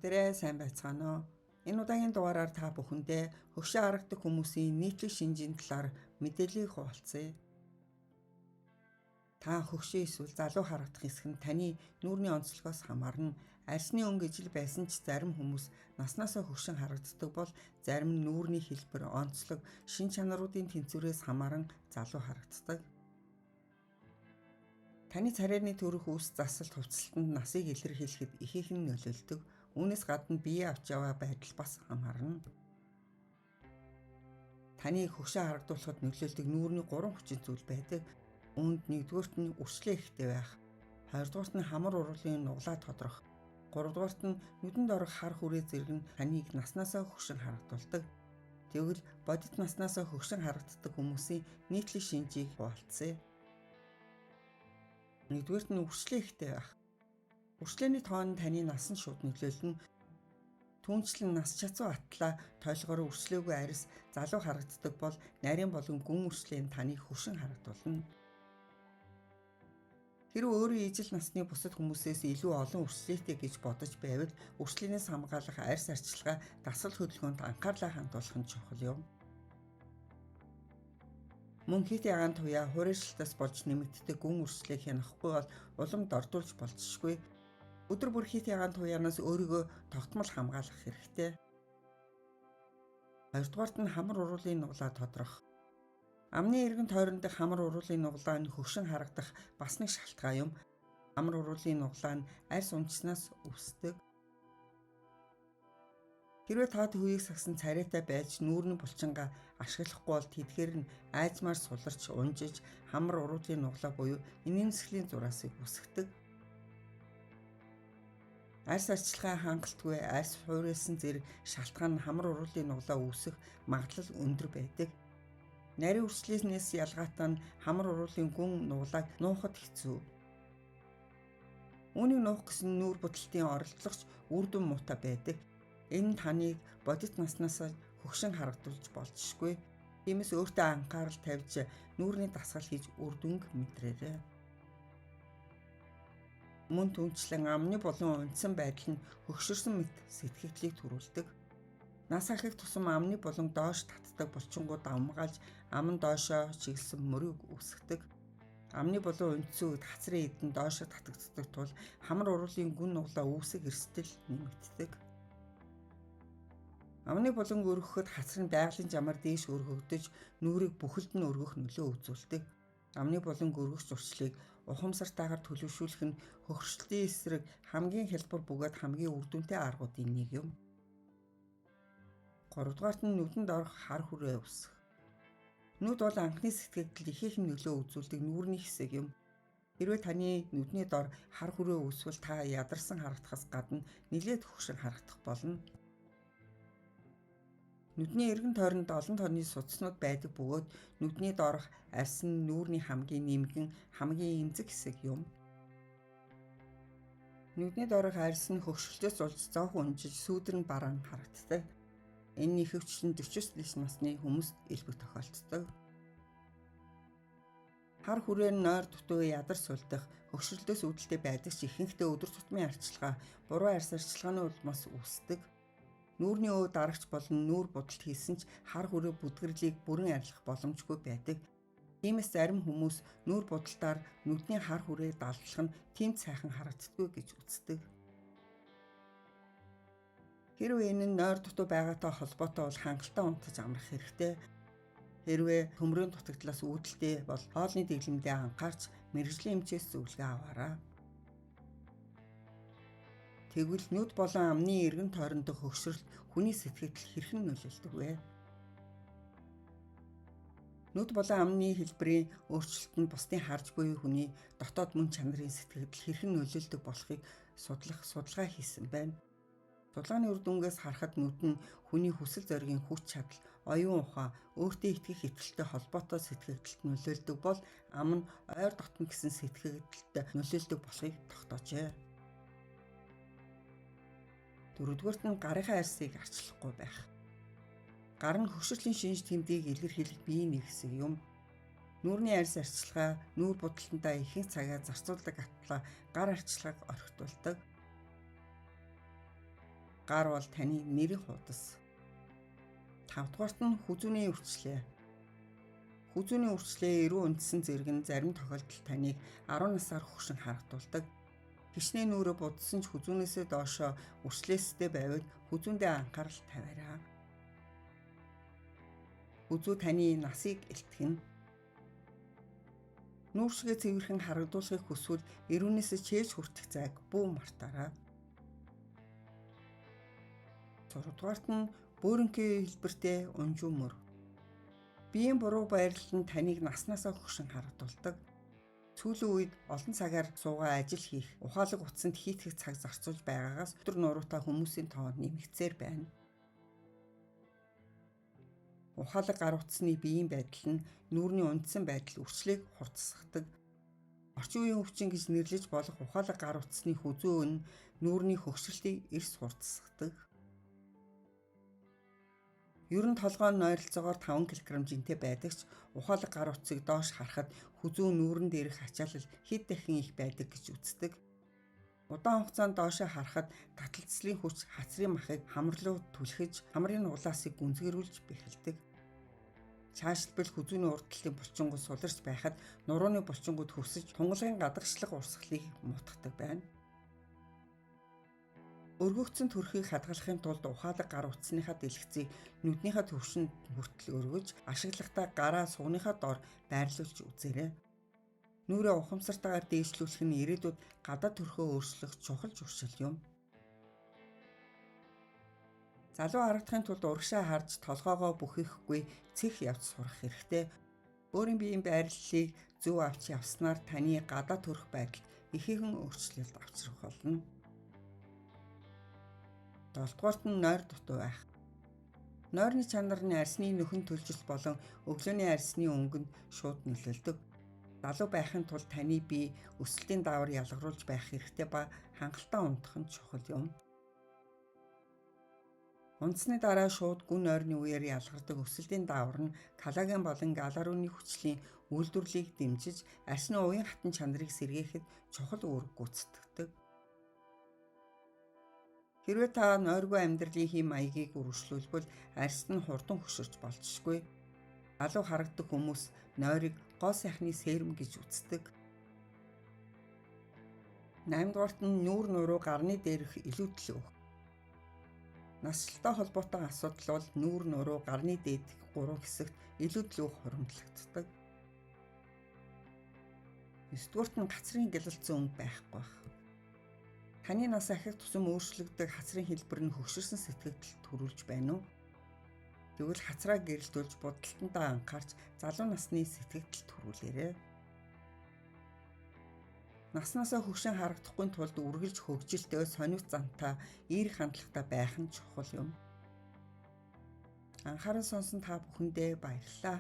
бүгдээрээ сайн байцгаана уу? Энэ удаагийн дугаараар та бүхэндээ хөгшин харагдах хүмүүсийн нийтлэг шинжийн талаар мэдээллийг хуваалцъя. Та хөгшин эсвэл залуу харагдах хэсэг нь таны нүүрний онцлогоос хамаарна. Арсны өнгө ижил байсан ч зарим хүмүүс наснаасаа хөгшин харагддаг бол зарим нь нүүрний хэлбэр, онцлог, шин чанаруудын тэнцвэрээс хамааран залуу харагддаг. Таны царайны төрөх үс засалт хувцсалтанд насыг илэрхийлэхэд ихээхэн нөлөөлдөг. Үүнээс гадна биеэ авч яваа байдал бас хамаарна. Таныг хөгшин харагдуулахад нөлөөлдөг нүүрний 3 хүчин зүйл байдаг. Үүнд нэгдүгüүрт нь үрчлээ ихтэй байх, хоёрдугаарт нь хамар уруулын нуглаа тодрох, гуравдугаарт нь нүдэнд орох хар хүрээ зэрэг нь таныг наснаасаа хөгшин харагдуулдаг. Тэгвэл бодит наснаасаа хөгшин харагддаг хүмүүсийн нийтлэг шинжийг хуваалцъя. Нэгдүгüүрт нь үрчлээ ихтэй байх. Үрчлээний тоон нь таны насанд шууд нөлөөлнө. Түүнчлэн нас чацуу атлаа тойлгоор үрчлээгүй арьс залуу харагддаг бол нарийн болон гүн үрчлээ нь таныг хөгшин харагдуулна. Хэрэв өөрийн ижил насны бусад хүмүүсээс илүү олон үрчлээтэй гэж бодож байвал үрчлээнээс хамгаалах арьс арчилгаа дасгал хөдөлгөөнд анхаарлаа хандуулах нь чухал юм. Мөн хит ягаан туяа хуурайшлтаас болж нэмэгддэг гүн үрчлээ хянахгүй бол улам дордуулж болцсохгүй. Өдөр бүр хит ягаан туяанаас өөрийгөө тогтмол хамгаалах хэрэгтэй. Хоёрдугаарт нь хамар уруулын нуглаа тодрох. Амны эргэн тойрон дэх хамар уруулын нуглаа нь хөгшин харагдах бас нэг шалтгаан юм. Хамар уруулын нуглаа нь арьс унжснаас үүсдэг. Хэрвээ та төвийг сагсан царайтай байж нүүрний булчингаа ашиглахгүй бол тэдгээр нь айзмаар суларч унжиж хамар уруулын нуглаа буюу инээмсэглэлийн зураасыг үүсгэдэг. Арьс арчилгаа хангалтгүй арьс хуурайсан зэрэг шалтгаан нь хамар уруулын нуглаа үүсэх магадлал өндөр байдаг. Нарийн үрчлэснээс ялгаатай нь хамар уруулын гүн нуглааг нуухад хэцүү. Үүнийг нуух гэсэн нүүр будалтын оролдлогч үр дүн муутай байдаг. Энэ нь таныг бодит наснаасаа хөгшин харагдуулж болзошгүй. Тиймээс өөртөө анхаарал тавьж нүүрний дасгал хийж үр дүнг мэдрээрэй. Мөн түнчлэн амны болон унтсан байдал нь хөгшөрсөн мэт сэтгэгдлийг төрүүлдэг. Нас ахих тусам амны болон доош татдаг булчингууд давмгаалж ам нь доошоо чиглэсэн мөрийг үүсгэдэг. Амны болон унтсан үед хацрын эдэн доошоо татагддаг тул хамар уруулын гүн нуглаа үүсэх эрсдэл нэмэгддэг. Амны болон өргөхөд хацар нь байгалийн жамаар дээш өргөгдөж нүрийг бүхэлд нь өргөх нөлөө үзүүлдэг. Амны болон өргөх зурчлыг ухамсартайгаар төлөвшүүлэх нь хөгшрөлтийн эсрэг хамгийн хялбар бөгөөд хамгийн үр дүнтэй аргуудын нэг юм. Гуравдугаарт нь нүдэнд орох хар хүрээ үүсэх. Нүд бол анхны сэтгэгдэлд ихээхэн нөлөө үзүүлдэг нүүрний хэсэг юм. Хэрвээ таны нүдний дор хар хүрээ үүсвэл та ядарсан харагдахаас гадна нэлээд хөгшин харагдах болно. Нүдний эргэн тойронд олон тооны судаснууд байдаг бөгөөд нүдний доорх арьс нь нүүрний хамгийн нэмгэн, хамгийн эмзэг хэсэг юм. Нүдний доорх арьс нь хөгшрөлтөөс болж зоохон унжиж сүүдэр нь бараан харагддаг. Энэ нь ихэвчлэн 40-с насны хүмүүст илбэг тохиолддог. Хар хүрээ нь нойр дутуу ядар сулдах, хөгшрөлтөөс үүдэлтэй байдаг ч ихэнхдээ өдөр тутмын арчилгаа, буруу арьс арчилгааны улмаас үүсдэг. Нүүрний өв дарагч болон нүүр будалт хийсэн ч хар хүрээ бүдгэрлийг бүрэн арилгах боломжгүй байдаг. Тиймээс зарим хүмүүс нүүр будалтаар нүдний хар хүрээ далдлах нь тэмд сайхан харагддаггүй гэж үздэг. Хэрвээ энэ нь нойр дутуу байгаатай холбоотой бол хангалттай унтаж амрах хэрэгтэй. Хэрвээ төмрийн дутагдлаас үүдэлтэй бол хоолны дэглэмдээ анхаарч мэргэжлийн эмчээс зөвлөгөө аваарай. Тэгвэл нүд болон амны эргэн тойронд хөгшрөлт хүний сэтгэгдэл хэрхэн нөлөөлдөг вэ? Нүд болон амны хэлбэрийн өөрчлөлт нь бусдын харж буй хүний дотоод мөн чанарын сэтгэгдэл хэрхэн нөлөөлдөг болохыг судлах судалгаа хийсэн байна. Судалгааны үр дүнгээс харахад нүд нь хүний хүсэл зоригийн хүч чадал, оюун ухаан, өөртөө итгэх итгэлтэй холбоотой сэтгэгдэлд нөлөөлдөг бол ам нь ойр дотно гэсэн сэтгэгдэлд нөлөөлдөг болохыг тогтоожээ. Дөрөвдүгээрт нь гарынхаа арьсыг арчлахгүй байх. Гар нь хөгшрөлийн шинж тэмдгийг илэрхийлэх биеийн нэг хэсэг юм. Нүүрний арьс арчилгаа нүүр будалтандаа ихэнх цагаа зарцуулдаг атлаа гар арчилгааг орхитуулдаг. гар бол таны нэрийн хуудас. 5-дугаарт нь хүзүүний үрчлээ. Хүзүүний үрчлээ эрүү үндсэн зэрэг нь зарим тохиолдолд таныг 10 насаар хөгшин харагдуулдаг. Хичнээн нүрэ будсан ч хүзүүнээсээ доошоо үрчлээстэй байвал хүзүүндээ анхаарал тавиарай. Хүзүү таны насыг илтгэнэ. Нүүршгээ цэвэрхэн харагдуулахыг хүсвэл эрүүнээс чээж хүртэх зайг бүү мартаарай. 6-дугаарт нь бөөрөнгийн хэлбэртэй унжуу мөр. Биеийн буруу байрлал нь таныг наснаасаа хөгшин харагдуулдаг. Сүүлийн үед олон цагаар суугаа ажил хийх, ухаалаг утсанд хийтгэх цаг зарцуулж байгаагаас өдөр нуруутай хүмүүсийн тоо нэмэгцээр байна. Ухаалаг гар утасны биеийн байдал нь нүүрний ундсан байдал үрчлээг хурцсагдаг. Орчин үеийн өвчин гэж нэрлэж болох ухаалаг гар утасны хүзүү нь нүүрний хөгшрөлтийг эрс хурцсагдаг. Ер нь толгой нь ойролцоогоор 5 кг жинтэй байдаг ч ухаалаг гар утсыг доош харахад хүзүү нүүрэн дээрх ачаалал хэд дахин их байдаг гэж үздэг. Удаан хугацаанд доошоо харахад таталцлын хүч хацрын махыг хамар руу түлхэж хамрын улаасыг гүнзгийрүүлж бэхэлдэг. Цаашлбал хүзүүний урд талын булчингууд суларч байхад нурууны булчингууд хөвсөж тунгалгын гадагшлаг урсгалыг мутгадаг байна. Өргөгдсөн төрхийг хадгалахын тулд ухаалаг гар утасныхаа дэлгэцийг нүднийхээ төвшөнд хүртэл өргөж ашиглахдаа гараа сугныхаа доор байрлуулж үзээрэй. Нүрээ ухамсартайгаар дээшлүүлэх нь ирээдүйд гадаа төрхөө өөрчлөх чухал зуршил юм. Залуу харагдахын тулд урагшаа харж толгоогоо бүхийхгүй цэх явц сурах хэрэгтэй. Өөрийн биеийн байрлалыг зөв авч явснаар таны гадаа төрх байдалд ихээхэн өөрчлөлт авчрах болно. 7-дугаарт нь нойр дутуу байх. Нойрны чанар нь арсны нөхөн төлжилт болон өглөөний арсны өнгөнд шууд нөлөөлдөг. Залуу байхын тулд таны бие өсөлтийн даавар ялгаруулж байх хэрэгтэй ба хангалттай унтах нь чухал юм. Унтсны дараа шууд гүн нойрны үеэр ялгардаг өсөлтийн даавар нь коллаген болон галаруны хүчлийн үйлдвэрлэлийг дэмжиж арсны уян хатан чанарыг сэргээхэд чухал үүрэг гүйцэтгэдэг. Хэрвээ та нойргүй амьдралын хэм маягийг үргэлжлүүлбэл арьс нь хурдан хөшөрч болзошгүй. Залуу харагддаг хүмүүс нойрыг гоо сайхны серум гэж үздэг. 8-дугаарт нь нүүр нуруу гарны дээрх илүүдэл өгөх. Насжилттай холбоотой асуудал бол нүүр нуруу гарны дээдх 3 хэсэгт илүүдэл өгөх хуримтлагддаг. 9-дугаарт нь гацрын гялалцсан өнгө байхгүй байх. Таны нас ахих тусам өөрчлөгдөж хацрын хэлбэр нь хөгшөрсөн сэтгэгдэлд төрүүлж байна уу? Тэгвэл хацраа гэрэлтүүлж будалтандаа анхаарч залуу насны сэтгэгдэлд төрүүлээрэй. Наснаасаа хөгшин харагдахгүй тулд үргэлж хөгжилтэй сонирх зантай эерэг хандлагатай байх нь чухал юм. Анхаарал сонсон та бүхэндээ баярлалаа.